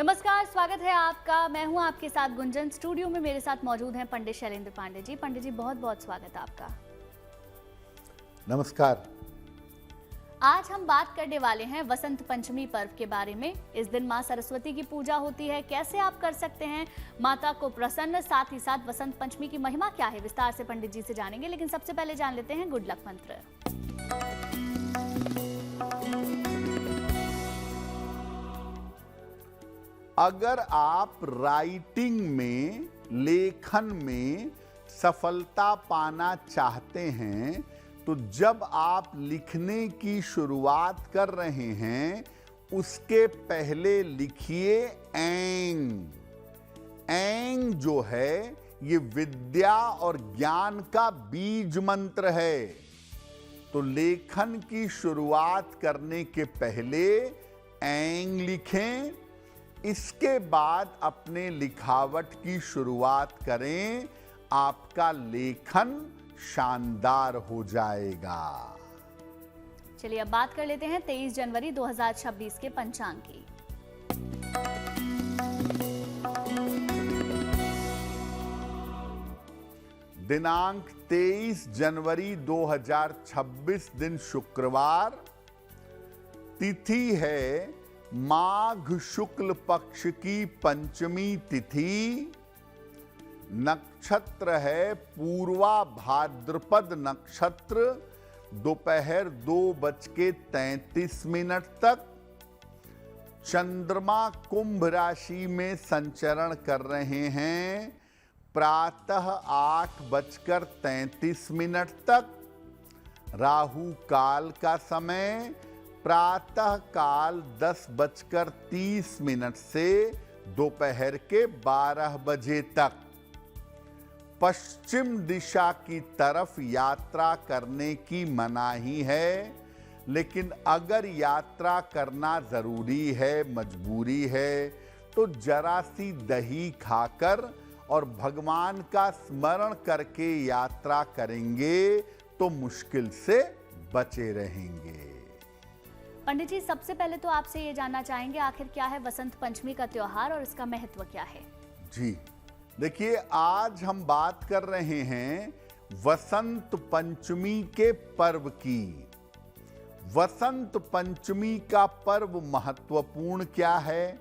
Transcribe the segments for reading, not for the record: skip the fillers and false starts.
नमस्कार, स्वागत है आपका। मैं हूं आपके साथ गुंजन। स्टूडियो में मेरे साथ मौजूद हैं पंडित शैलेंद्र पांडे जी। पंडित जी, बहुत बहुत स्वागत है आपका। नमस्कार। आज हम बात करने वाले हैं वसंत पंचमी पर्व के बारे में। इस दिन मां सरस्वती की पूजा होती है। कैसे आप कर सकते हैं माता को प्रसन्न, साथ ही साथ वसंत पंचमी की महिमा क्या है, विस्तार से पंडित जी से जानेंगे। लेकिन सबसे पहले जान लेते हैं गुड लक मंत्र। अगर आप राइटिंग में, लेखन में सफलता पाना चाहते हैं तो जब आप लिखने की शुरुआत कर रहे हैं उसके पहले लिखिए ऐंग। ऐंग जो है ये विद्या और ज्ञान का बीज मंत्र है। तो लेखन की शुरुआत करने के पहले ऐंग लिखें, इसके बाद अपने लिखावट की शुरुआत करें। आपका लेखन शानदार हो जाएगा। चलिए अब बात कर लेते हैं 23 जनवरी 2026 के पंचांग की। दिनांक 23 जनवरी 2026 दिन शुक्रवार। तिथि है माघ शुक्ल पक्ष की पंचमी तिथि। नक्षत्र है पूर्वा भाद्रपद नक्षत्र, दोपहर 2:33 तक। चंद्रमा कुंभ राशि में संचरण कर रहे हैं प्रातः 8:33 तक। राहु काल का समय प्रातः काल 10:30 से दोपहर के 12 बजे तक। पश्चिम दिशा की तरफ यात्रा करने की मनाही है, लेकिन अगर यात्रा करना जरूरी है, मजबूरी है, तो जरा सी दही खाकर और भगवान का स्मरण करके यात्रा करेंगे तो मुश्किल से बचे रहेंगे। पंडित जी, सबसे पहले तो आपसे ये जानना चाहेंगे आखिर क्या है वसंत पंचमी का त्योहार और इसका महत्व क्या है। जी देखिए, आज हम बात कर रहे हैं वसंत पंचमी के पर्व की। वसंत पंचमी का पर्व महत्वपूर्ण क्या है,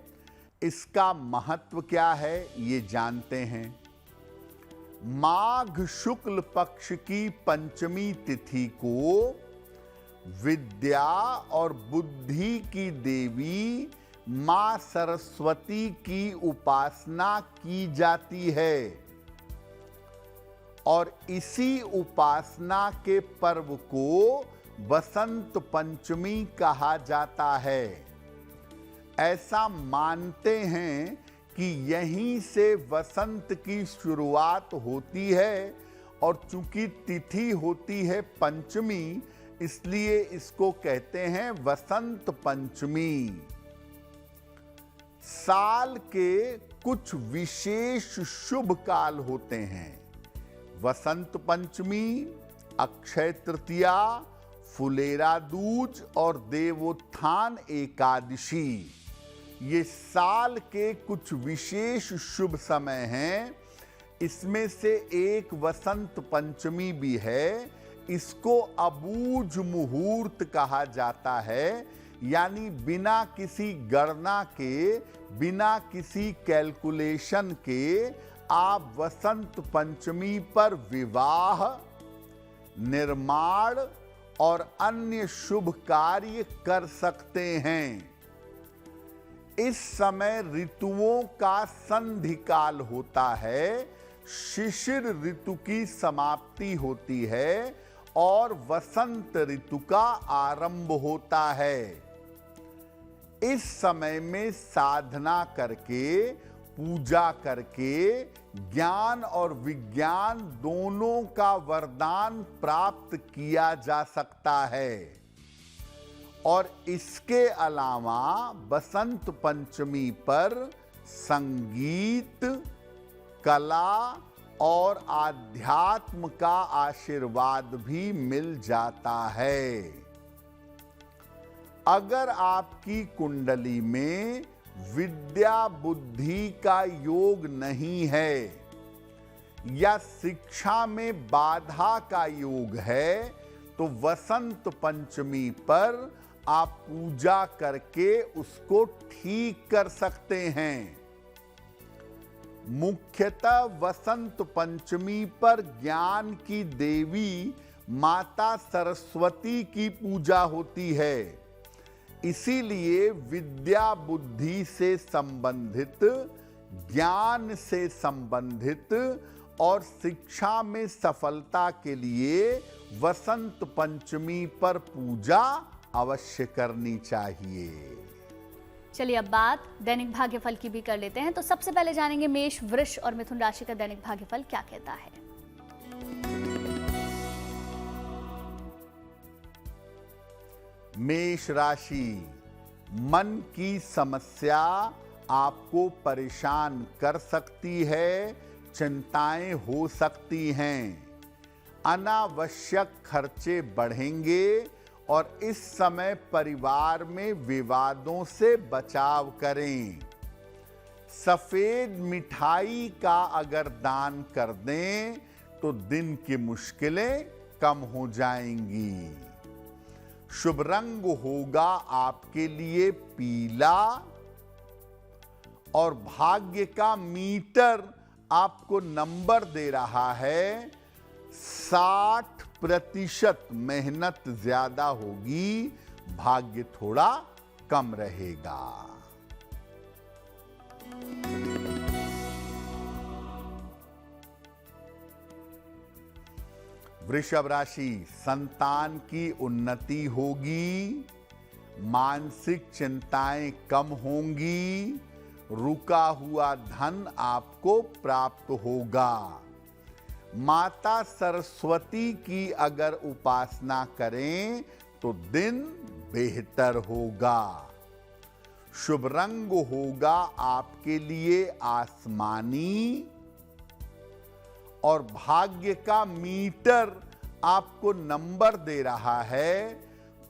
इसका महत्व क्या है, ये जानते हैं। माघ शुक्ल पक्ष की पंचमी तिथि को विद्या और बुद्धि की देवी मां सरस्वती की उपासना की जाती है और इसी उपासना के पर्व को वसंत पंचमी कहा जाता है। ऐसा मानते हैं कि यहीं से वसंत की शुरुआत होती है और चूंकि तिथि होती है पंचमी, इसलिए इसको कहते हैं वसंत पंचमी। साल के कुछ विशेष शुभ काल होते हैं। वसंत पंचमी, अक्षय तृतीया, फुलेरा दूज और देवोत्थान एकादशी, ये साल के कुछ विशेष शुभ समय हैं। इसमें से एक वसंत पंचमी भी है। इसको अबूझ मुहूर्त कहा जाता है, यानी बिना किसी गणना के, बिना किसी कैलकुलेशन के आप वसंत पंचमी पर विवाह, निर्माण और अन्य शुभ कार्य कर सकते हैं। इस समय ऋतुओं का संधिकाल होता है। शिशिर ऋतु की समाप्ति होती है और वसंत ऋतु का आरंभ होता है। इस समय में साधना करके, पूजा करके ज्ञान और विज्ञान दोनों का वरदान प्राप्त किया जा सकता है। और इसके अलावा बसंत पंचमी पर संगीत, कला और आध्यात्म का आशीर्वाद भी मिल जाता है। अगर आपकी कुंडली में विद्या बुद्धि का योग नहीं है या शिक्षा में बाधा का योग है, तो वसंत पंचमी पर आप पूजा करके उसको ठीक कर सकते हैं। मुख्यतः वसंत पंचमी पर ज्ञान की देवी माता सरस्वती की पूजा होती है। इसीलिए विद्या बुद्धि से संबंधित, ज्ञान से संबंधित और शिक्षा में सफलता के लिए वसंत पंचमी पर पूजा अवश्य करनी चाहिए। चलिए अब बात दैनिक भाग्यफल की भी कर लेते हैं। तो सबसे पहले जानेंगे मेष, वृष और मिथुन राशि का दैनिक भाग्यफल क्या कहता है। मेष राशि, मन की समस्या आपको परेशान कर सकती है, चिंताएं हो सकती हैं, अनावश्यक खर्चे बढ़ेंगे और इस समय परिवार में विवादों से बचाव करें। सफेद मिठाई का अगर दान कर दें तो दिन की मुश्किलें कम हो जाएंगी। शुभ रंग होगा आपके लिए पीला और भाग्य का मीटर आपको नंबर दे रहा है 60%। मेहनत ज्यादा होगी, भाग्य थोड़ा कम रहेगा। वृषभ राशि, संतान की उन्नति होगी, मानसिक चिंताएं कम होंगी, रुका हुआ धन आपको प्राप्त होगा। माता सरस्वती की अगर उपासना करें तो दिन बेहतर होगा। शुभ रंग होगा आपके लिए आसमानी और भाग्य का मीटर आपको नंबर दे रहा है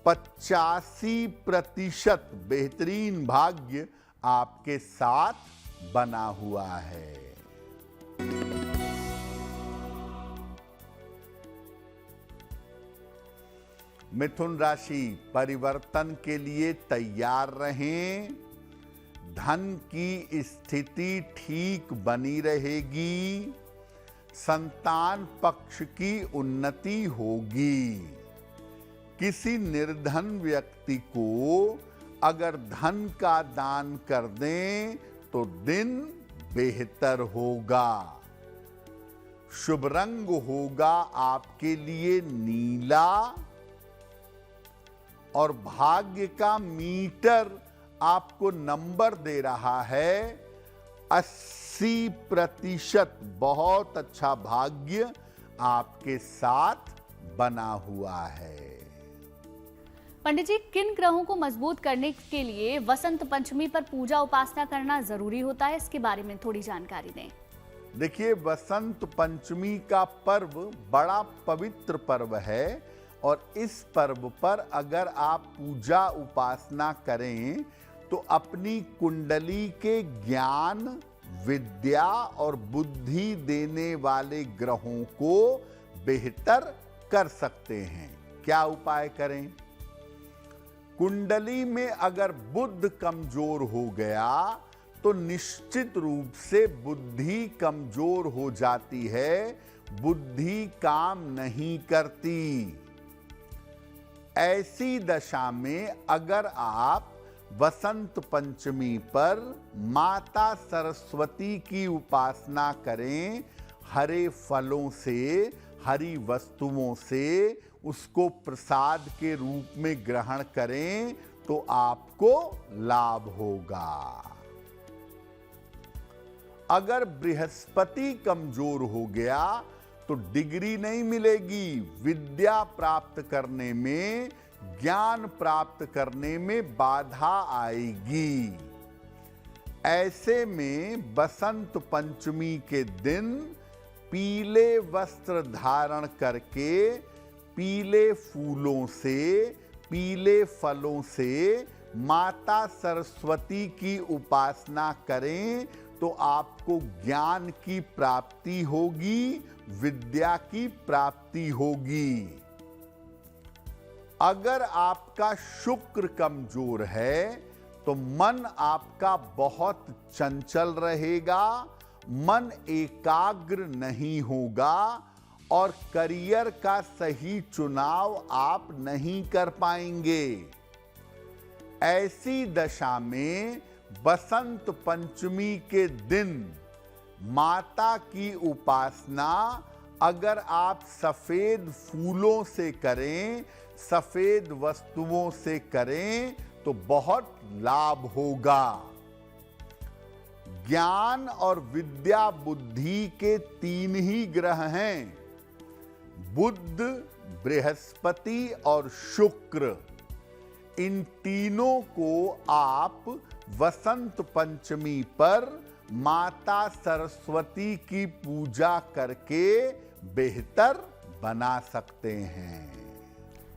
85%। बेहतरीन भाग्य आपके साथ बना हुआ है। मिथुन राशि, परिवर्तन के लिए तैयार रहें, धन की स्थिति ठीक बनी रहेगी, संतान पक्ष की उन्नति होगी। किसी निर्धन व्यक्ति को अगर धन का दान कर दें तो दिन बेहतर होगा। शुभ रंग होगा आपके लिए नीला और भाग्य का मीटर आपको नंबर दे रहा है 80%। बहुत अच्छा भाग्य आपके साथ बना हुआ है। पंडित जी, किन ग्रहों को मजबूत करने के लिए वसंत पंचमी पर पूजा उपासना करना जरूरी होता है, इसके बारे में थोड़ी जानकारी दें। देखिए, वसंत पंचमी का पर्व बड़ा पवित्र पर्व है और इस पर्व पर अगर आप पूजा उपासना करें तो अपनी कुंडली के ज्ञान, विद्या और बुद्धि देने वाले ग्रहों को बेहतर कर सकते हैं। क्या उपाय करें? कुंडली में अगर बुध कमजोर हो गया तो निश्चित रूप से बुद्धि कमजोर हो जाती है, बुद्धि काम नहीं करती। ऐसी दशा में अगर आप वसंत पंचमी पर माता सरस्वती की उपासना करें, हरे फलों से, हरी वस्तुओं से उसको प्रसाद के रूप में ग्रहण करें तो आपको लाभ होगा। अगर बृहस्पति कमजोर हो गया तो डिग्री नहीं मिलेगी, विद्या प्राप्त करने में, ज्ञान प्राप्त करने में बाधा आएगी। ऐसे में बसंत पंचमी के दिन पीले वस्त्र धारण करके, पीले फूलों से, पीले फलों से माता सरस्वती की उपासना करें तो आपको ज्ञान की प्राप्ति होगी, विद्या की प्राप्ति होगी। अगर आपका शुक्र कमजोर है तो मन आपका बहुत चंचल रहेगा, मन एकाग्र नहीं होगा और करियर का सही चुनाव आप नहीं कर पाएंगे। ऐसी दशा में बसंत पंचमी के दिन माता की उपासना अगर आप सफेद फूलों से करें, सफेद वस्तुओं से करें तो बहुत लाभ होगा। ज्ञान और विद्या बुद्धि के 3 ही ग्रह हैं, बुध, बृहस्पति और शुक्र। इन तीनों को आप वसंत पंचमी पर माता सरस्वती की पूजा करके बेहतर बना सकते हैं।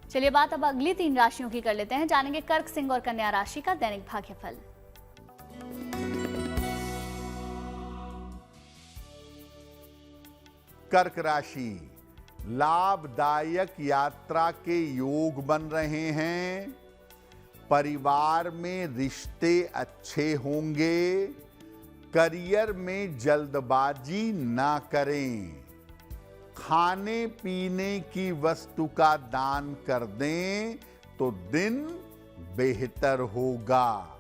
चलिए बात अब अगली 3 राशियों की कर लेते हैं। जानेंगे कर्क, सिंह और कन्या राशि का दैनिक भाग्यफल। कर्क राशि, लाभदायक यात्रा के योग बन रहे हैं। परिवार में रिश्ते अच्छे होंगे। करियर में जल्दबाजी ना करें। खाने पीने की वस्तु का दान कर दें तो दिन बेहतर होगा।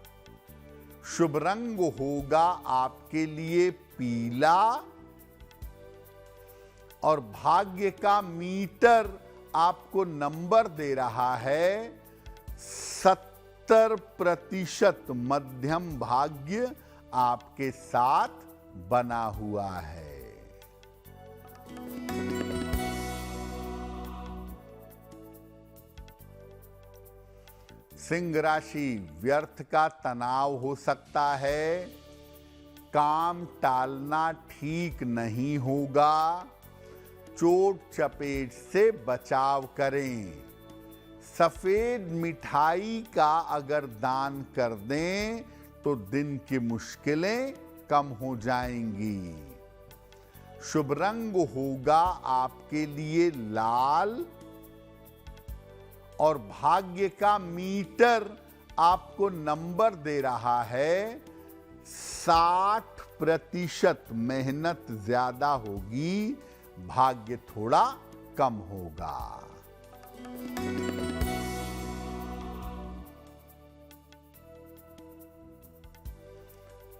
शुभ रंग होगा आपके लिए पीला और भाग्य का मीटर आपको नंबर दे रहा है 70% मध्यम भाग्य आपके साथ बना हुआ है। सिंह राशि, व्यर्थ का तनाव हो सकता है। काम टालना ठीक नहीं होगा। चोट चपेट से बचाव करें। सफेद मिठाई का अगर दान कर दें तो दिन की मुश्किलें कम हो जाएंगी। शुभ रंग होगा आपके लिए लाल और भाग्य का मीटर आपको नंबर दे रहा है 60%। मेहनत ज्यादा होगी, भाग्य थोड़ा कम होगा।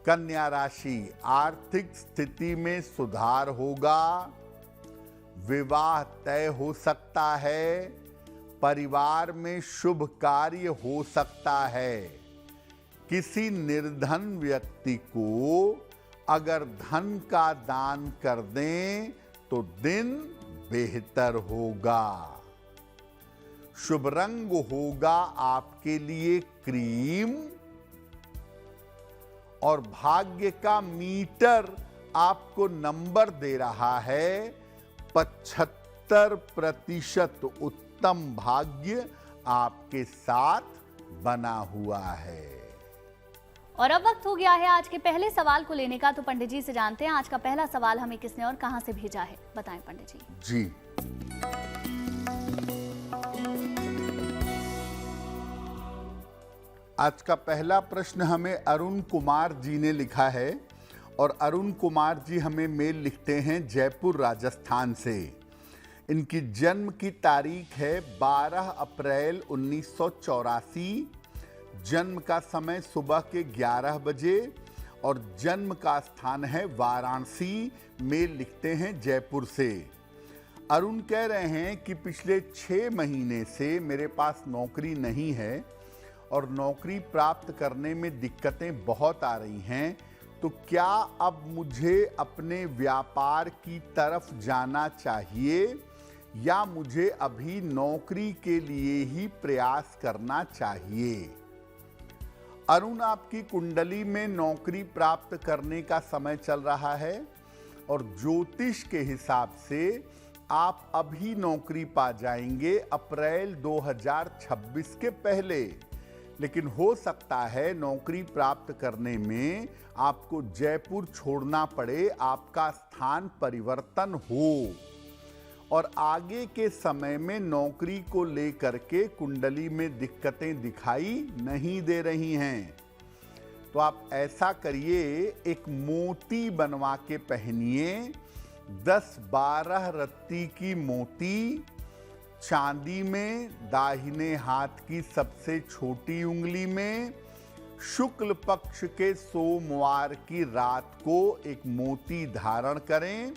कन्या राशि, आर्थिक स्थिति में सुधार होगा। विवाह तय हो सकता है। परिवार में शुभ कार्य हो सकता है। किसी निर्धन व्यक्ति को अगर धन का दान कर दें तो दिन बेहतर होगा। शुभ रंग होगा आपके लिए क्रीम और भाग्य का मीटर आपको नंबर दे रहा है 75%। उत्तम भाग्य आपके साथ बना हुआ है। और अब वक्त हो गया है आज के पहले सवाल को लेने का। तो पंडित जी से जानते हैं आज का पहला सवाल हमें किसने और कहां से भेजा है। बताएं पंडित जी। जी, आज का पहला प्रश्न हमें अरुण कुमार जी ने लिखा है और अरुण कुमार जी हमें मेल लिखते हैं जयपुर राजस्थान से। इनकी जन्म की तारीख है 12 अप्रैल 1984। जन्म का समय सुबह के 11 बजे और जन्म का स्थान है वाराणसी। मेल लिखते हैं जयपुर से। अरुण कह रहे हैं कि पिछले 6 महीने से मेरे पास नौकरी नहीं है और नौकरी प्राप्त करने में दिक्कतें बहुत आ रही हैं। तो क्या अब मुझे अपने व्यापार की तरफ जाना चाहिए या मुझे अभी नौकरी के लिए ही प्रयास करना चाहिए? अरुण, आपकी कुंडली में नौकरी प्राप्त करने का समय चल रहा है और ज्योतिष के हिसाब से आप अभी नौकरी पा जाएंगे अप्रैल 2026 के पहले। लेकिन हो सकता है नौकरी प्राप्त करने में आपको जयपुर छोड़ना पड़े, आपका स्थान परिवर्तन हो और आगे के समय में नौकरी को लेकर के कुंडली में दिक्कतें दिखाई नहीं दे रही हैं। तो आप ऐसा करिए, एक मोती बनवा के पहनिए, 10-12 रत्ती की मोती चांदी में, दाहिने हाथ की सबसे छोटी उंगली में, शुक्ल पक्ष के सोमवार की रात को एक मोती धारण करें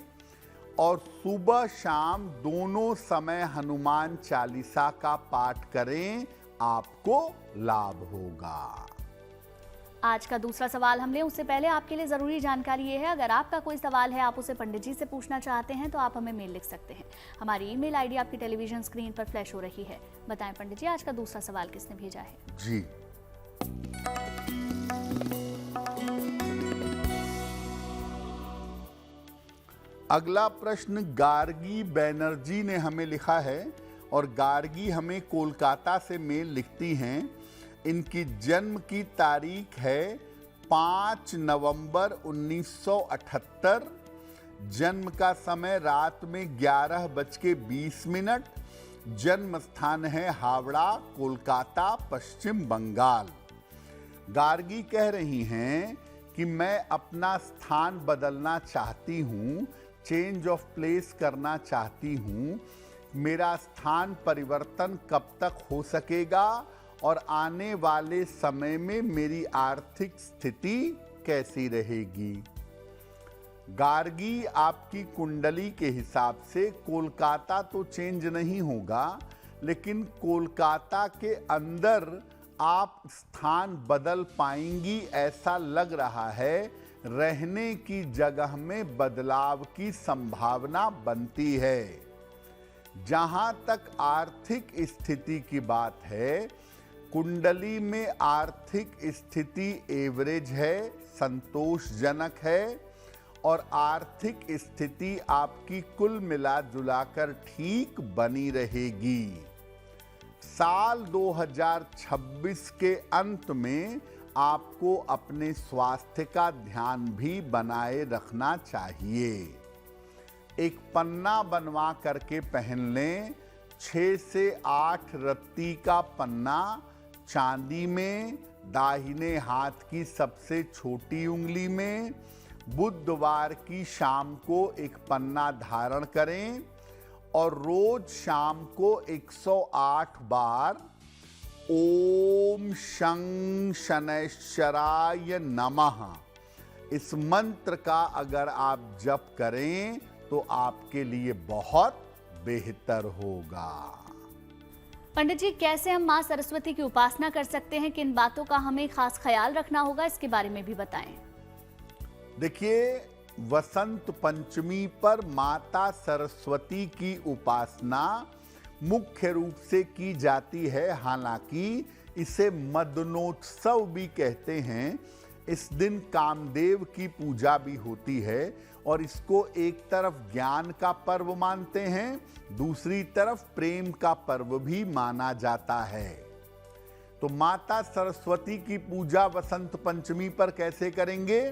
और सुबह शाम दोनों समय हनुमान चालीसा का पाठ करें, आपको लाभ होगा। आज का दूसरा सवाल हम लें उससे पहले आपके लिए जरूरी जानकारी ये है, अगर आपका कोई सवाल है, आप उसे पंडित जी से पूछना चाहते हैं तो आप हमें मेल लिख सकते हैं। हमारी ईमेल आईडी आपकी टेलीविजन स्क्रीन पर फ्लैश हो रही है। बताएं पंडित जी, आज का दूसरा सवाल किसने भेजा है? जी, अगला प्रश्न गार्गी बैनर्जी ने हमें लिखा है और गार्गी हमें कोलकाता से मेल लिखती हैं। इनकी जन्म की तारीख है 5 नवंबर 1978। जन्म का समय रात में 11:20। जन्म स्थान है हावड़ा, कोलकाता, पश्चिम बंगाल। गार्गी कह रही हैं कि मैं अपना स्थान बदलना चाहती हूँ, चेंज ऑफ प्लेस करना चाहती हूँ। मेरा स्थान परिवर्तन कब तक हो सकेगा और आने वाले समय में मेरी आर्थिक स्थिति कैसी रहेगी? गार्गी, आपकी कुंडली के हिसाब से कोलकाता तो चेंज नहीं होगा, लेकिन कोलकाता के अंदर आप स्थान बदल पाएंगी ऐसा लग रहा है। रहने की जगह में बदलाव की संभावना बनती है। जहां तक आर्थिक स्थिति की बात है, कुंडली में आर्थिक स्थिति एवरेज है, संतोषजनक है और आर्थिक स्थिति आपकी कुल मिला जुलाकर ठीक बनी रहेगी। साल 2026 के अंत में आपको अपने स्वास्थ्य का ध्यान भी बनाए रखना चाहिए। एक पन्ना बनवा करके पहन लें, 6 से 8 रत्ती का पन्ना चांदी में, दाहिने हाथ की सबसे छोटी उंगली में। बुधवार की शाम को एक पन्ना धारण करें और रोज शाम को 108 बार ओम शं शनैश्चराय नमः इस मंत्र का अगर आप जप करें तो आपके लिए बहुत बेहतर होगा। पंडित जी, कैसे हम माँ सरस्वती की उपासना कर सकते हैं? किन बातों का हमें खास ख्याल रखना होगा, इसके बारे में भी बताएं। देखिए, वसंत पंचमी पर माता सरस्वती की उपासना मुख्य रूप से की जाती है। हालांकि इसे मदनोत्सव भी कहते हैं। इस दिन कामदेव की पूजा भी होती है और इसको एक तरफ ज्ञान का पर्व मानते हैं, दूसरी तरफ प्रेम का पर्व भी माना जाता है। तो माता सरस्वती की पूजा वसंत पंचमी पर कैसे करेंगे?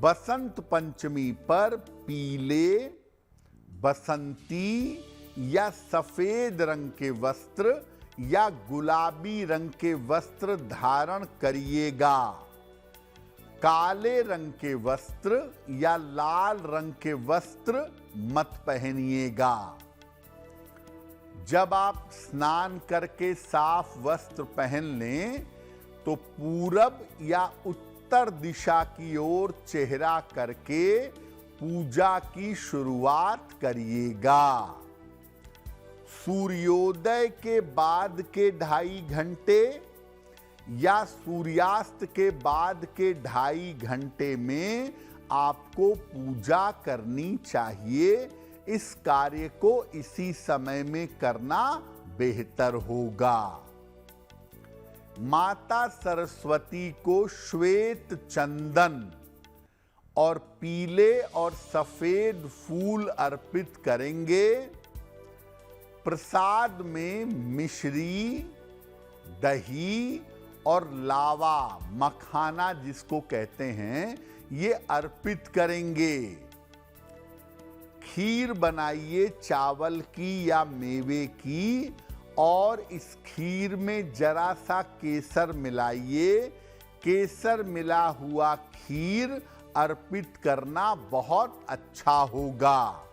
बसंत पंचमी पर पीले, बसंती या सफेद रंग के वस्त्र या गुलाबी रंग के वस्त्र धारण करिएगा। काले रंग के वस्त्र या लाल रंग के वस्त्र मत पहनिएगा। जब आप स्नान करके साफ वस्त्र पहन लें तो पूरब या उत्तर दिशा की ओर चेहरा करके पूजा की शुरुआत करिएगा। सूर्योदय के बाद के 2.5 घंटे या सूर्यास्त के बाद के 2.5 घंटे में आपको पूजा करनी चाहिए। इस कार्य को इसी समय में करना बेहतर होगा। माता सरस्वती को श्वेत चंदन और पीले और सफेद फूल अर्पित करेंगे। प्रसाद में मिश्री, दही और लावा, मखाना जिसको कहते हैं, ये अर्पित करेंगे। खीर बनाइए चावल की या मेवे की, और इस खीर में जरा सा केसर मिलाइए। केसर मिला हुआ खीर अर्पित करना बहुत अच्छा होगा।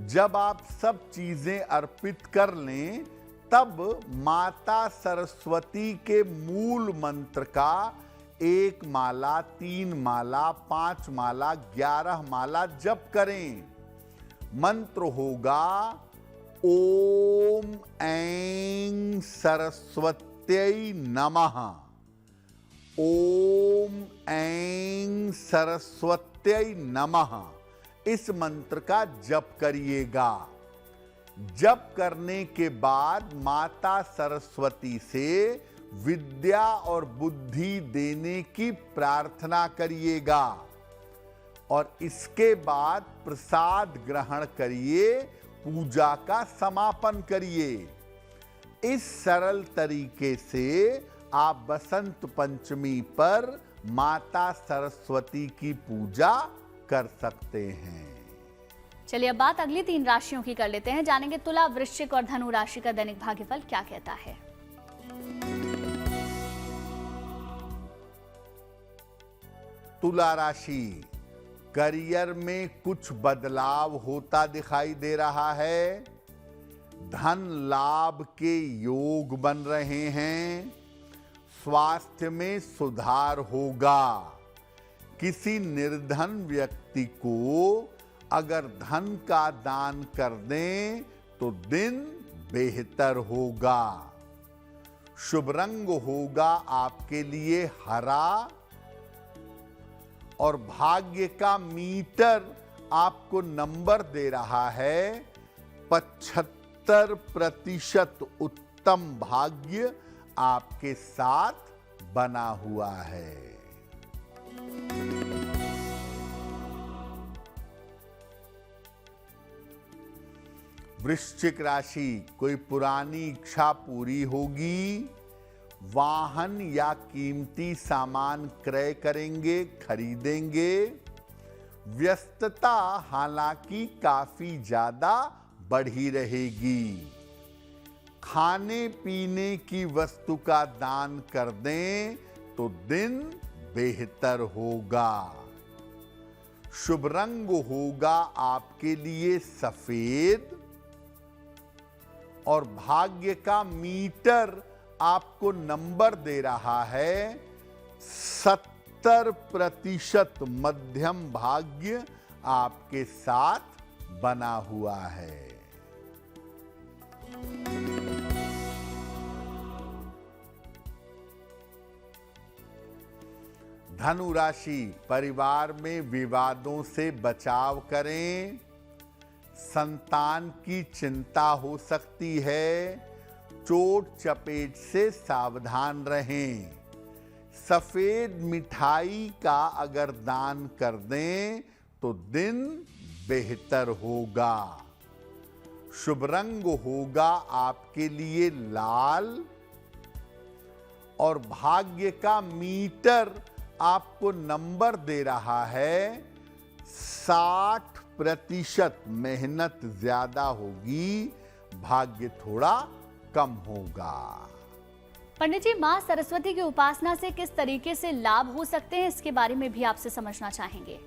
जब आप सब चीजें अर्पित कर लें, तब माता सरस्वती के मूल मंत्र का 1 माला, 3 माला, 5 माला, 11 माला जप करें। मंत्र होगा ओम ऐं सरस्वत्यै नमः। ओम ऐं सरस्वत्यै नमः, इस मंत्र का जप करिएगा। जप करने के बाद माता सरस्वती से विद्या और बुद्धि देने की प्रार्थना करिएगा, और इसके बाद प्रसाद ग्रहण करिए, पूजा का समापन करिए। इस सरल तरीके से आप बसंत पंचमी पर माता सरस्वती की पूजा कर सकते हैं। चलिए अब बात अगली 3 राशियों की कर लेते हैं। जानेंगे तुला, वृश्चिक और धनु राशि का दैनिक भाग्यफल क्या कहता है। तुला राशि, करियर में कुछ बदलाव होता दिखाई दे रहा है। धन लाभ के योग बन रहे हैं। स्वास्थ्य में सुधार होगा। किसी निर्धन व्यक्ति को अगर धन का दान कर दें तो दिन बेहतर होगा। शुभ रंग होगा आपके लिए हरा, और भाग्य का मीटर आपको नंबर दे रहा है 75% उत्तम भाग्य आपके साथ बना हुआ है। वृश्चिक राशि, कोई पुरानी इच्छा पूरी होगी। वाहन या कीमती सामान क्रय करेंगे, खरीदेंगे। व्यस्तता हालांकि काफी ज्यादा बढ़ी रहेगी। खाने पीने की वस्तु का दान कर दें तो दिन बेहतर होगा। शुभ रंग होगा आपके लिए सफेद, और भाग्य का मीटर आपको नंबर दे रहा है 70% मध्यम भाग्य आपके साथ बना हुआ है। धनु राशि, परिवार में विवादों से बचाव करें। संतान की चिंता हो सकती है। चोट चपेट से सावधान रहें। सफेद मिठाई का अगर दान कर दें तो दिन बेहतर होगा। शुभ रंग होगा आपके लिए लाल, और भाग्य का मीटर आपको नंबर दे रहा है 60%। मेहनत ज्यादा होगी, भाग्य थोड़ा कम होगा। पंडित जी, माँ सरस्वती की उपासना से किस तरीके से लाभ हो सकते हैं, इसके बारे में भी आपसे समझना चाहेंगे।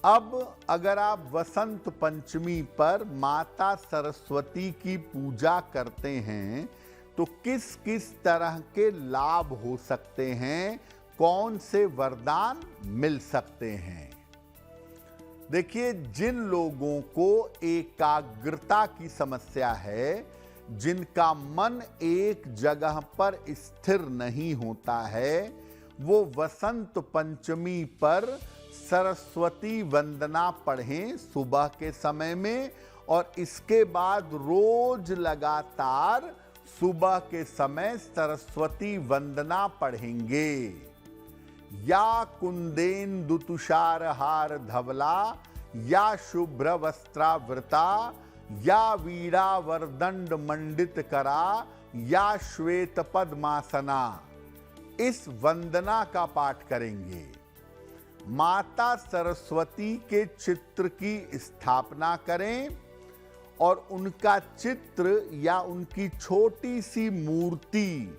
अब अगर आप वसंत पंचमी पर माता सरस्वती की पूजा करते हैं तो किस किस तरह के लाभ हो सकते हैं, कौन से वरदान मिल सकते हैं। देखिए, जिन लोगों को एकाग्रता की समस्या है, जिनका मन एक जगह पर स्थिर नहीं होता है, वो वसंत पंचमी पर सरस्वती वंदना पढ़ें सुबह के समय में, और इसके बाद रोज लगातार सुबह के समय सरस्वती वंदना पढ़ेंगे। या कुंदेन्दु तुषार हार धवला, या शुभ्र वस्त्रावृता, या वीणा वरदंड मंडित करा, या श्वेत पद्मासना, इस वंदना का पाठ करेंगे। माता सरस्वती के चित्र की स्थापना करें और उनका चित्र या उनकी छोटी सी मूर्ति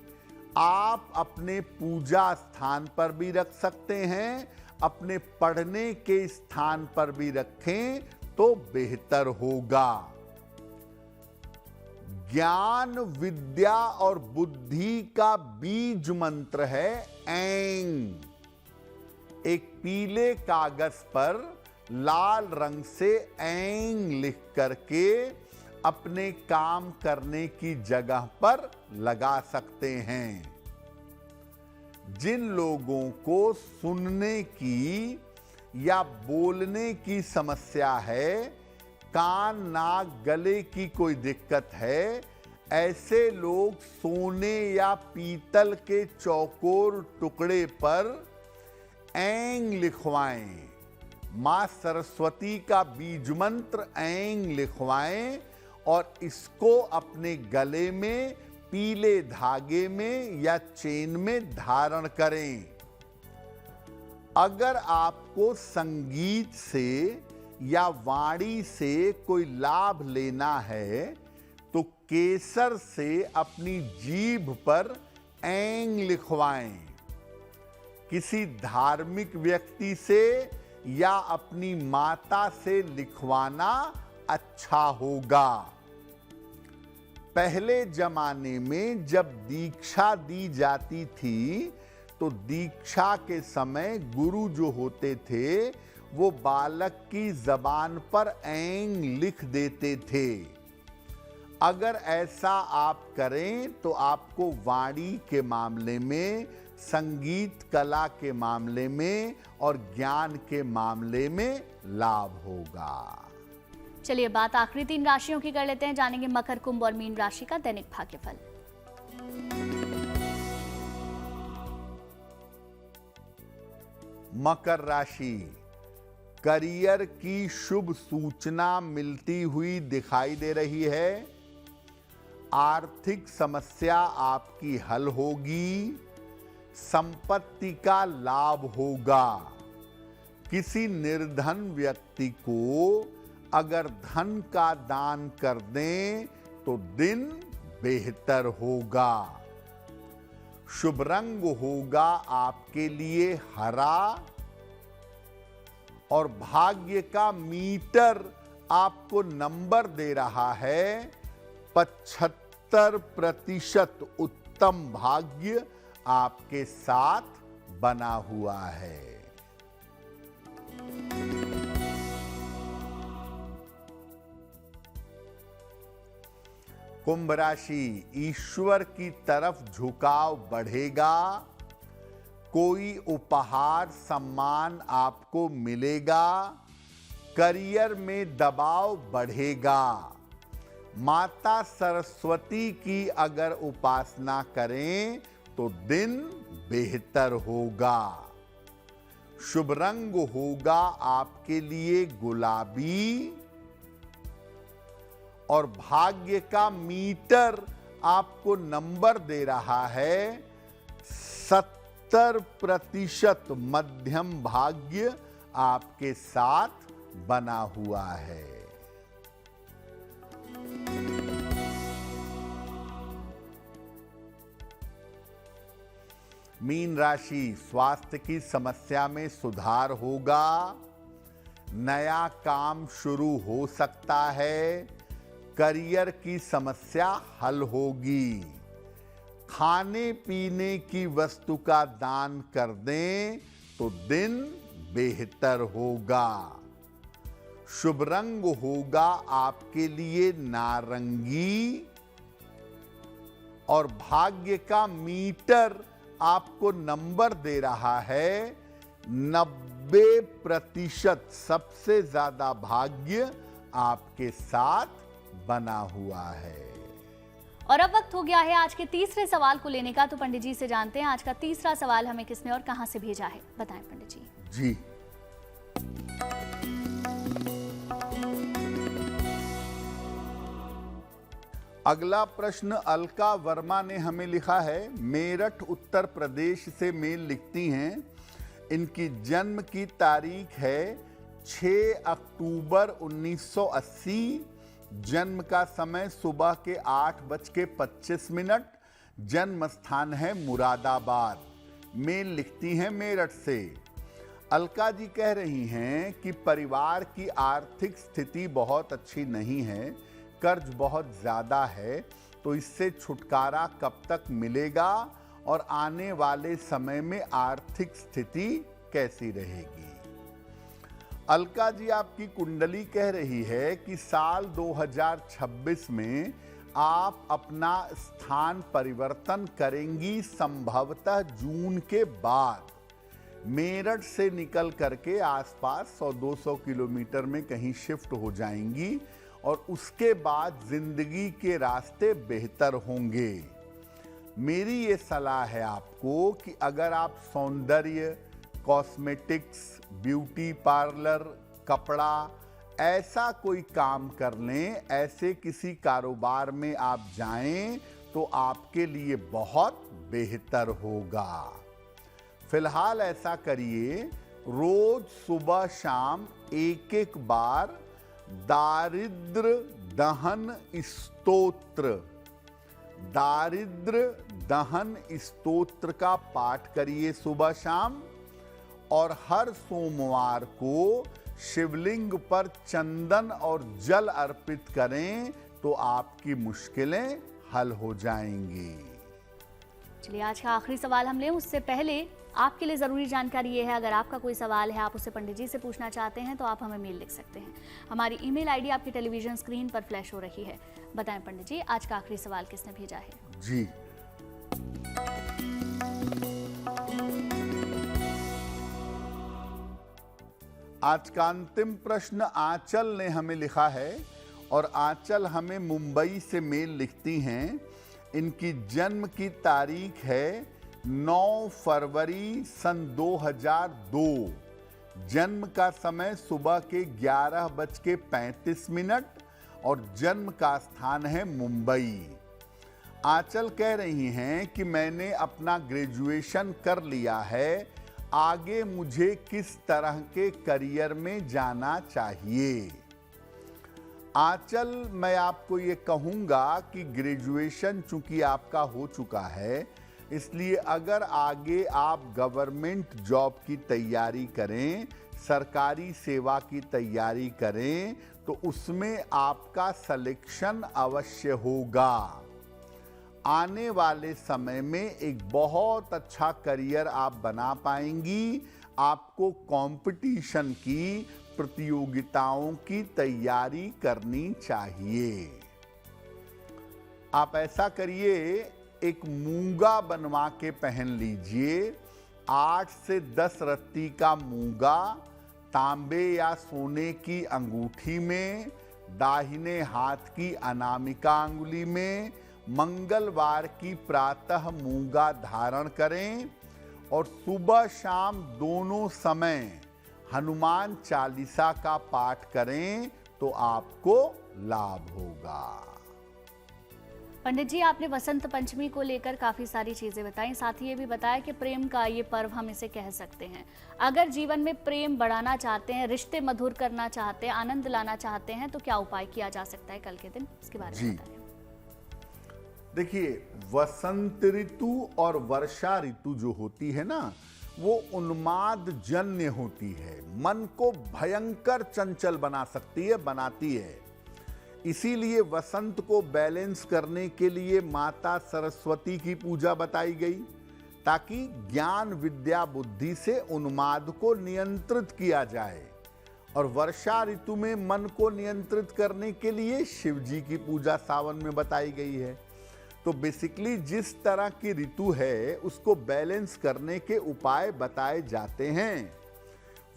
आप अपने पूजा स्थान पर भी रख सकते हैं, अपने पढ़ने के स्थान पर भी रखें तो बेहतर होगा। ज्ञान, विद्या और बुद्धि का बीज मंत्र है ऐं। एक पीले कागज पर लाल रंग से ऐं लिख करके अपने काम करने की जगह पर लगा सकते हैं। जिन लोगों को सुनने की या बोलने की समस्या है, कान, नाक, गले की कोई दिक्कत है, ऐसे लोग सोने या पीतल के चौकोर टुकड़े पर ऐं लिखवाएं। मां सरस्वती का बीज मंत्र ऐं लिखवाएं और इसको अपने गले में पीले धागे में या चेन में धारण करें। अगर आपको संगीत से या वाणी से कोई लाभ लेना है तो केसर से अपनी जीभ पर ऐं लिखवाएं। किसी धार्मिक व्यक्ति से या अपनी माता से लिखवाना अच्छा होगा। पहले जमाने में जब दीक्षा दी जाती थी तो दीक्षा के समय गुरु जो होते थे वो बालक की जबान पर ऐं लिख देते थे। अगर ऐसा आप करें तो आपको वाणी के मामले में, संगीत कला के मामले में और ज्ञान के मामले में लाभ होगा। चलिए बात आखिरी 3 राशियों की कर लेते हैं। जानेंगे मकर, कुंभ और मीन राशि का दैनिक भाग्यफल। मकर राशि, करियर की शुभ सूचना मिलती हुई दिखाई दे रही है। आर्थिक समस्या आपकी हल होगी। संपत्ति का लाभ होगा। किसी निर्धन व्यक्ति को अगर धन का दान कर दें तो दिन बेहतर होगा। शुभ रंग होगा आपके लिए हरा और भाग्य का मीटर आपको नंबर दे रहा है 75% उत्तम भाग्य आपके साथ बना हुआ है। कुंभ राशि, ईश्वर की तरफ झुकाव बढ़ेगा। कोई उपहार सम्मान आपको मिलेगा। करियर में दबाव बढ़ेगा। माता सरस्वती की अगर उपासना करें तो दिन बेहतर होगा। शुभ रंग होगा आपके लिए गुलाबी और भाग्य का मीटर आपको नंबर दे रहा है 70% मध्यम भाग्य आपके साथ बना हुआ है। मीन राशि, स्वास्थ्य की समस्या में सुधार होगा। नया काम शुरू हो सकता है। करियर की समस्या हल होगी। खाने पीने की वस्तु का दान कर दें तो दिन बेहतर होगा। शुभ रंग होगा आपके लिए नारंगी और भाग्य का मीटर आपको नंबर दे रहा है 90%। सबसे ज्यादा भाग्य आपके साथ बना हुआ है। और अब वक्त हो गया है आज के तीसरे सवाल को लेने का। तो पंडित जी से जानते हैं आज का तीसरा सवाल हमें किसने और कहां से भेजा है। बताएं पंडित जी। जी, अगला प्रश्न अलका वर्मा ने हमें लिखा है। मेरठ उत्तर प्रदेश से मेल लिखती हैं। इनकी जन्म की तारीख है 6 अक्टूबर 1980। जन्म का समय सुबह के 8:25। जन्म स्थान है मुरादाबाद। मेल लिखती हैं मेरठ से। अलका जी कह रही हैं कि परिवार की आर्थिक स्थिति बहुत अच्छी नहीं है, कर्ज बहुत ज़्यादा है, तो इससे छुटकारा कब तक मिलेगा और आने वाले समय में आर्थिक स्थिति कैसी रहेगी। अलका जी, आपकी कुंडली कह रही है कि साल 2026 में आप अपना स्थान परिवर्तन करेंगी, संभवतः जून के बाद। मेरठ से निकल करके आसपास 100-200 किलोमीटर में कहीं शिफ्ट हो जाएंगी और उसके बाद जिंदगी के रास्ते बेहतर होंगे। मेरी ये सलाह है आपको कि अगर आप सौंदर्य, कॉस्मेटिक्स, ब्यूटी पार्लर, कपड़ा, ऐसा कोई काम कर लें, ऐसे किसी कारोबार में आप जाएं तो आपके लिए बहुत बेहतर होगा। फिलहाल ऐसा करिए, रोज सुबह शाम एक बार दारिद्र दहन स्तोत्र का पाठ करिए सुबह शाम। और हर सोमवार को शिवलिंग पर चंदन और जल अर्पित करें तो आपकी मुश्किलें हल हो जाएंगी। चलिए, आज का आखिरी सवाल हम लें उससे पहले आपके लिए ज़रूरी जानकारी ये है, अगर आपका कोई सवाल है, आप उसे पंडित जी से पूछना चाहते हैं तो आप हमें मेल लिख सकते हैं। हमारी ईमेल आईडी आपकी टेलीविजन स्क्रीन पर फ्लैश हो रही है। बताएं पंडित जी, आज का आखिरी सवाल किसने भेजा है? जी, आज का अंतिम प्रश्न आंचल ने हमें लिखा है और आंचल हमें मुंबई से मेल लिखती हैं। इनकी जन्म की तारीख है 9 फरवरी सन 2002। जन्म का समय सुबह के 11:35 और जन्म का स्थान है मुंबई। आंचल कह रही हैं कि मैंने अपना ग्रेजुएशन कर लिया है, आगे मुझे किस तरह के करियर में जाना चाहिए। आंचल, मैं आपको ये कहूँगा कि ग्रेजुएशन चूंकि आपका हो चुका है, इसलिए अगर आगे आप गवर्नमेंट जॉब की तैयारी करें, सरकारी सेवा की तैयारी करें, तो उसमें आपका सिलेक्शन अवश्य होगा। आने वाले समय में एक बहुत अच्छा करियर आप बना पाएंगी। आपको कंपटीशन की, प्रतियोगिताओं की तैयारी करनी चाहिए। आप ऐसा करिए, एक मूंगा बनवा के पहन लीजिए। 8 से 10 रत्ती का मूंगा तांबे या सोने की अंगूठी में, दाहिने हाथ की अनामिका अंगुली में, मंगलवार की प्रातः मूंगा धारण करें और सुबह शाम दोनों समय हनुमान चालीसा का पाठ करें तो आपको लाभ होगा। पंडित जी, आपने वसंत पंचमी को लेकर काफ़ी सारी चीज़ें बताई, साथ ही ये भी बताया कि प्रेम का ये पर्व हम इसे कह सकते हैं। अगर जीवन में प्रेम बढ़ाना चाहते हैं, रिश्ते मधुर करना चाहते हैं, आनंद लाना चाहते हैं, तो क्या उपाय किया जा सकता है कल के दिन, इसके बारे में बताइए। देखिए, वसंत ऋतु और वर्षा ऋतु जो होती है ना, वो उन्माद जन्य होती है, मन को भयंकर चंचल बना सकती है, बनाती है। इसीलिए वसंत को बैलेंस करने के लिए माता सरस्वती की पूजा बताई गई, ताकि ज्ञान, विद्या, बुद्धि से उन्माद को नियंत्रित किया जाए। और वर्षा ऋतु में मन को नियंत्रित करने के लिए शिव जी की पूजा सावन में बताई गई है। तो बेसिकली जिस तरह की ऋतु है, उसको बैलेंस करने के उपाय बताए जाते हैं।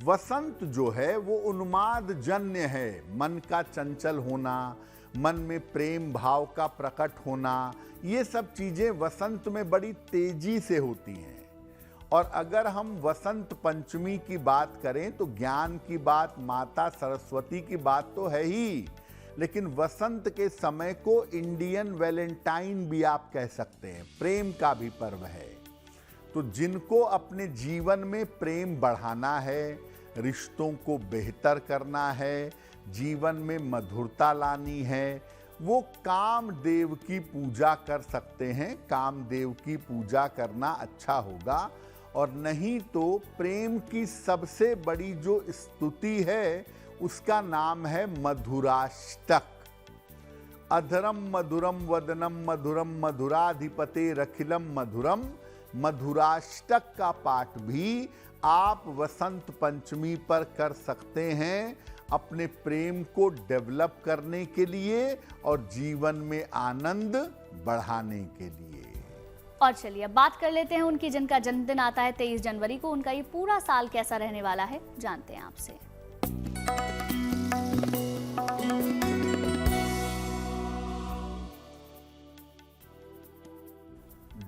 वसंत जो है वो उन्माद जन्य है, मन का चंचल होना, मन में प्रेम भाव का प्रकट होना, ये सब चीजें वसंत में बड़ी तेजी से होती हैं। और अगर हम वसंत पंचमी की बात करें तो ज्ञान की बात, माता सरस्वती की बात तो है ही, लेकिन वसंत के समय को इंडियन वैलेंटाइन भी आप कह सकते हैं, प्रेम का भी पर्व है। तो जिनको अपने जीवन में प्रेम बढ़ाना है, रिश्तों को बेहतर करना है, जीवन में मधुरता लानी है, वो कामदेव की पूजा कर सकते हैं। कामदेव की पूजा करना अच्छा होगा। और नहीं तो प्रेम की सबसे बड़ी जो स्तुति है उसका नाम है मधुराष्टक। अधरम मधुरम वदनम मधुरम मधुराधिपते रखिलम मधुरम। मधुराष्टक का पाठ भी आप वसंत पंचमी पर कर सकते हैं, अपने प्रेम को डेवलप करने के लिए और जीवन में आनंद बढ़ाने के लिए। और चलिए बात कर लेते हैं उनकी जिनका जन्मदिन आता है 23 जनवरी को। उनका ये पूरा साल कैसा रहने वाला है, जानते हैं आपसे।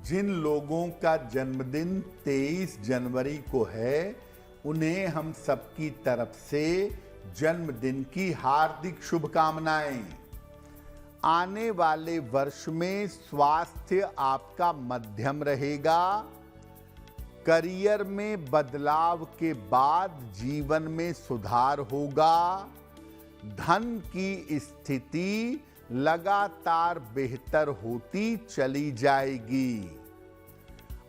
जिन लोगों का जन्मदिन 23 जनवरी को है, उन्हें हम सबकी तरफ से जन्मदिन की हार्दिक शुभकामनाएं। आने वाले वर्ष में स्वास्थ्य आपका मध्यम रहेगा। करियर में बदलाव के बाद जीवन में सुधार होगा। धन की स्थिति लगातार बेहतर होती चली जाएगी।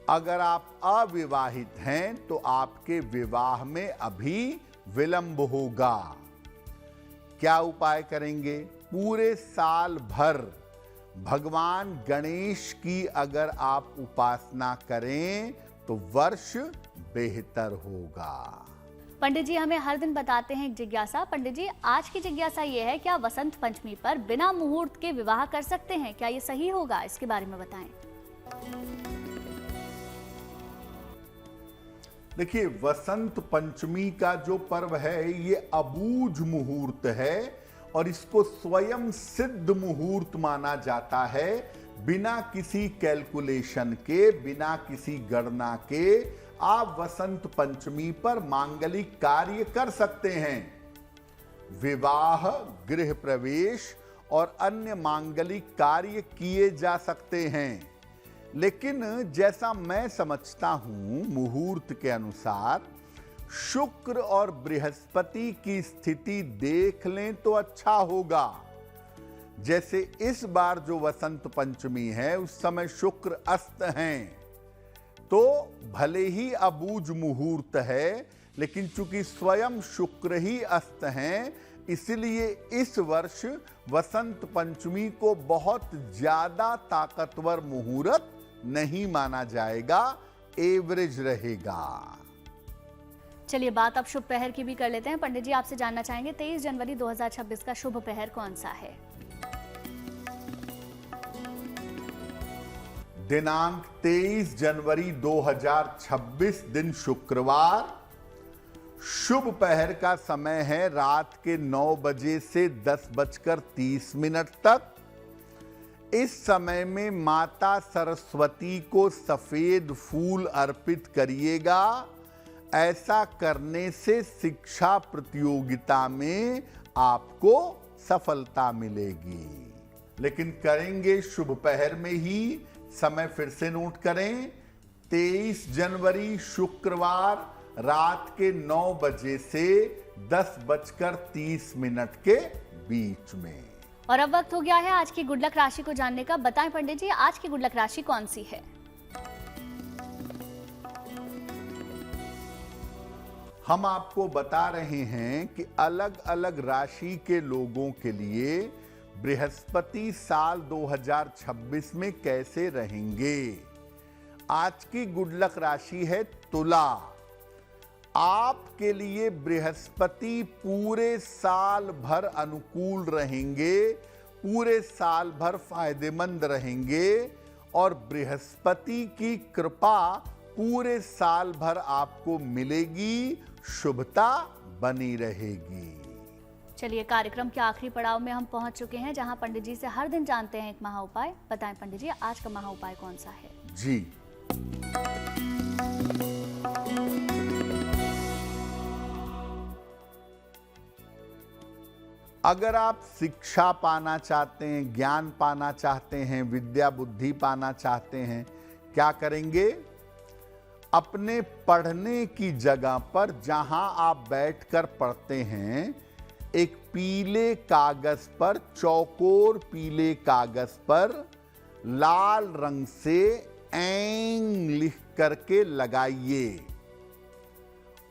अगर आप अविवाहित हैं तो आपके विवाह में अभी विलंब होगा। क्या उपाय करेंगे? पूरे साल भर भगवान गणेश की अगर आप उपासना करें तो वर्ष बेहतर होगा। पंडित जी हमें हर दिन बताते हैं एक जिज्ञासा। पंडित जी आज की जिज्ञासा ये है, क्या वसंत पंचमी पर बिना मुहूर्त के विवाह कर सकते हैं? क्या ये सही होगा? इसके बारे में बताएं। देखिए, वसंत पंचमी का जो पर्व है ये अबूझ मुहूर्त है और इसको स्वयं सिद्ध मुहूर्त माना जाता है। बिना किसी कैलकुलेशन के, बिना किसी गणना के आप वसंत पंचमी पर मांगलिक कार्य कर सकते हैं। विवाह, गृह प्रवेश और अन्य मांगलिक कार्य किए जा सकते हैं। लेकिन जैसा मैं समझता हूं, मुहूर्त के अनुसार शुक्र और बृहस्पति की स्थिति देख लें तो अच्छा होगा। जैसे इस बार जो वसंत पंचमी है उस समय शुक्र अस्त हैं, तो भले ही अबूझ मुहूर्त है, लेकिन चूंकि स्वयं शुक्र ही अस्त हैं, इसलिए इस वर्ष वसंत पंचमी को बहुत ज्यादा ताकतवर मुहूर्त नहीं माना जाएगा, एवरेज रहेगा। चलिए बात अब शुभ पहर की भी कर लेते हैं। पंडित जी आपसे जानना चाहेंगे 23 जनवरी 2026 का शुभ पहर कौन सा है? दिनांक 23 जनवरी 2026 दिन शुक्रवार। शुभ पहर का समय है रात के 9 बजे से 10:30 तक। इस समय में माता सरस्वती को सफेद फूल अर्पित करिएगा। ऐसा करने से शिक्षा प्रतियोगिता में आपको सफलता मिलेगी। लेकिन करेंगे शुभ पहर में ही। समय फिर से नोट करें, 23 जनवरी शुक्रवार रात के 9 बजे से 10:30 के बीच में। और अब वक्त हो गया है आज की गुड लक राशि को जानने का। बताएं पंडित जी आज की गुड लक राशि कौन सी है? हम आपको बता रहे हैं कि अलग अलग राशि के लोगों के लिए बृहस्पति साल 2026 में कैसे रहेंगे। आज की गुड लक राशि है तुला। आपके लिए बृहस्पति पूरे साल भर अनुकूल रहेंगे, पूरे साल भर फायदेमंद रहेंगे और बृहस्पति की कृपा पूरे साल भर आपको मिलेगी, शुभता बनी रहेगी। चलिए कार्यक्रम के आखिरी पड़ाव में हम पहुंच चुके हैं, जहां पंडित जी से हर दिन जानते हैं एक महा उपाय। बताएं पंडित जी आज का महा उपाय कौन सा है? जी, अगर आप शिक्षा पाना चाहते हैं, ज्ञान पाना चाहते हैं, विद्या बुद्धि पाना चाहते हैं, क्या करेंगे? अपने पढ़ने की जगह पर जहां आप बैठकर पढ़ते हैं, एक पीले कागज पर, चौकोर पीले कागज पर लाल रंग से ऐंग लिख करके लगाइए।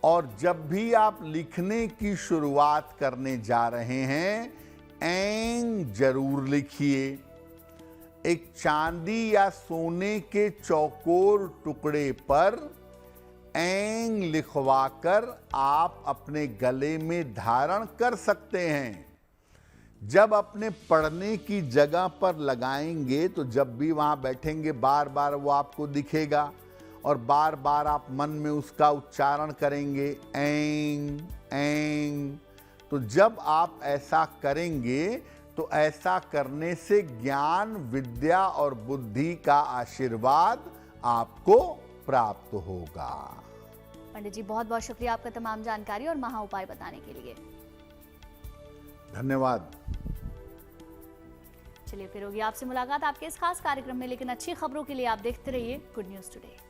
और जब भी आप लिखने की शुरुआत करने जा रहे हैं, ऐंग जरूर लिखिए। एक चांदी या सोने के चौकोर टुकड़े पर ऐंग लिखवाकर आप अपने गले में धारण कर सकते हैं। जब अपने पढ़ने की जगह पर लगाएंगे तो जब भी वहां बैठेंगे बार बार वो आपको दिखेगा और बार बार आप मन में उसका उच्चारण करेंगे, ऐंग ऐंग। तो जब आप ऐसा करेंगे तो ऐसा करने से ज्ञान, विद्या और बुद्धि का आशीर्वाद आपको प्राप्त होगा। पंडित जी, बहुत बहुत शुक्रिया आपका तमाम जानकारी और महा उपाय बताने के लिए। धन्यवाद। चलिए फिर होगी आपसे मुलाकात आपके इस खास कार्यक्रम में, लेकिन अच्छी खबरों के लिए आप देखते रहिए गुड न्यूज टुडे।